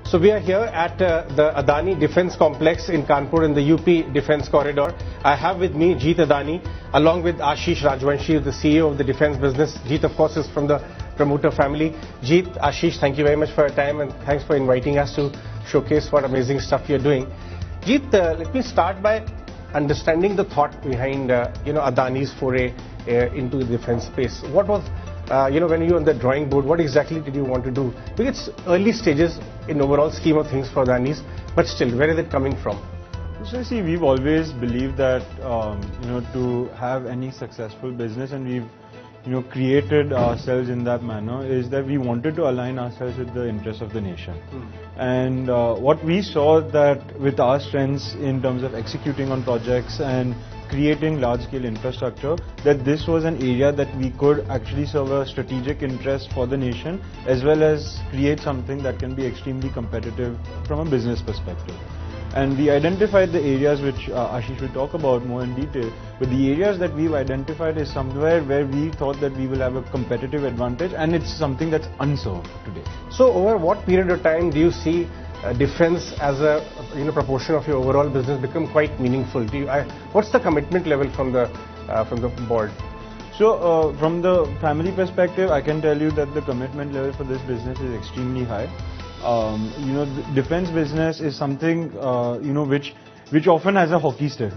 So we are here at the Adani Defence Complex in Kanpur in the UP Defence Corridor. I have with me Jeet Adani along with Ashish Rajvanshi, the CEO of the defence business. Jeet, of course, is from the promoter family. Jeet, Ashish, thank you very much for your time and thanks for inviting us to showcase what amazing stuff you're doing. Jeet, let me start by understanding the thought behind Adani's foray into the defence space. What was when you were on the drawing board, what exactly did you want to do? Because it's early stages in overall scheme of things for Adani's, but still, where is it coming from? So see, we've always believed that to have any successful business, and we've created ourselves in that manner, is that we wanted to align ourselves with the interests of the nation. And what we saw that with our strengths in terms of executing on projects and creating large-scale infrastructure, that this was an area that we could actually serve a strategic interest for the nation, as well as create something that can be extremely competitive from a business perspective. And we identified the areas which Ashish will talk about more in detail, but the areas that we've identified is somewhere where we thought that we will have a competitive advantage, and it's something that's unserved today. So over what period of time do you see defence as a proportion of your overall business become quite meaningful? What's the commitment level from the board? So from the family perspective, I can tell you that the commitment level for this business is extremely high. The defence business is something which often has a hockey stick.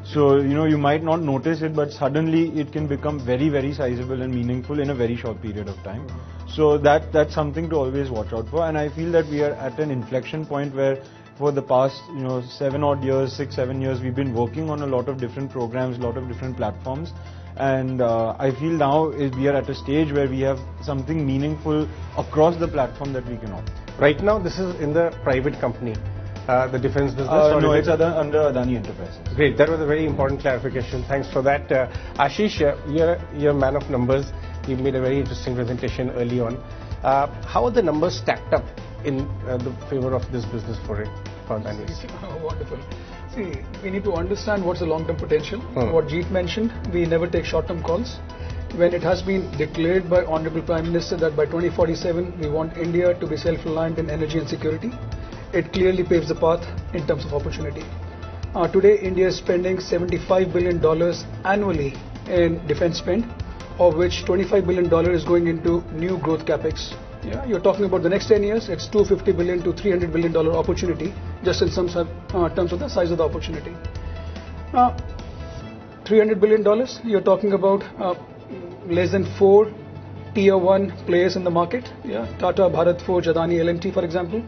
So you might not notice it, but suddenly it can become very, very sizable and meaningful in a very short period of time. So that's something to always watch out for. And I feel that we are at an inflection point where for the past 6-7 years, we've been working on a lot of different programs, a lot of different platforms. And I feel now we are at a stage where we have something meaningful across the platform that we can offer. Right now, this is in the private company, the defence business? No, it's under Adani Enterprises. Great, that was a very important clarification. Thanks for that. Ashish, you're a man of numbers. You made a very interesting presentation early on. How are the numbers stacked up in the favor of this business for Adani? Wonderful. See, we need to understand what's the long-term potential. What Jeet mentioned, we never take short-term calls. When it has been declared by Honorable Prime Minister that by 2047 we want India to be self-reliant in energy and security, it clearly paves the path in terms of opportunity. Today, India is spending $75 billion annually in defense spend, of which $25 billion is going into new growth capex. Yeah, you're talking about the next 10 years, it's $250 billion to $300 billion opportunity, just in some terms of the size of the opportunity. $300 billion, you're talking about less than 4 Tier 1 players in the market, Tata, Bharat Forge, Adani, L&T, for example,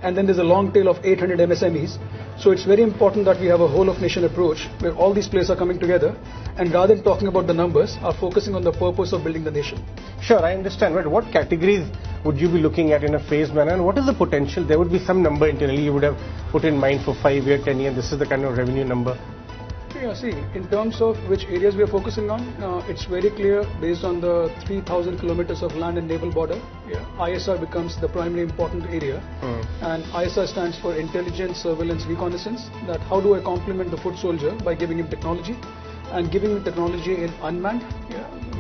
and then there's a long tail of 800 MSMEs. So it's very important that we have a whole of nation approach where all these players are coming together, and rather than talking about the numbers, are focusing on the purpose of building the nation. Sure, I understand, but what categories would you be looking at in a phased manner, and what is the potential? There would be some number internally you would have put in mind for 5 year, 10 year, this is the kind of revenue number. Yeah, see, in terms of which areas we are focusing on, it's very clear based on the 3,000 kilometers of land and naval border. ISR becomes the primary important area, and ISR stands for Intelligence, Surveillance, Reconnaissance. That how do I complement the foot soldier by giving him technology, and giving him technology in unmanned,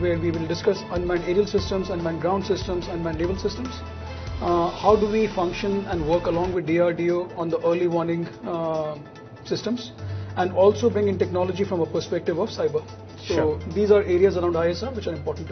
where we will discuss unmanned aerial systems, unmanned ground systems, unmanned naval systems. How do we function and work along with DRDO on the early warning systems, and also bring in technology from a perspective of cyber. So these are areas around ISR which are important.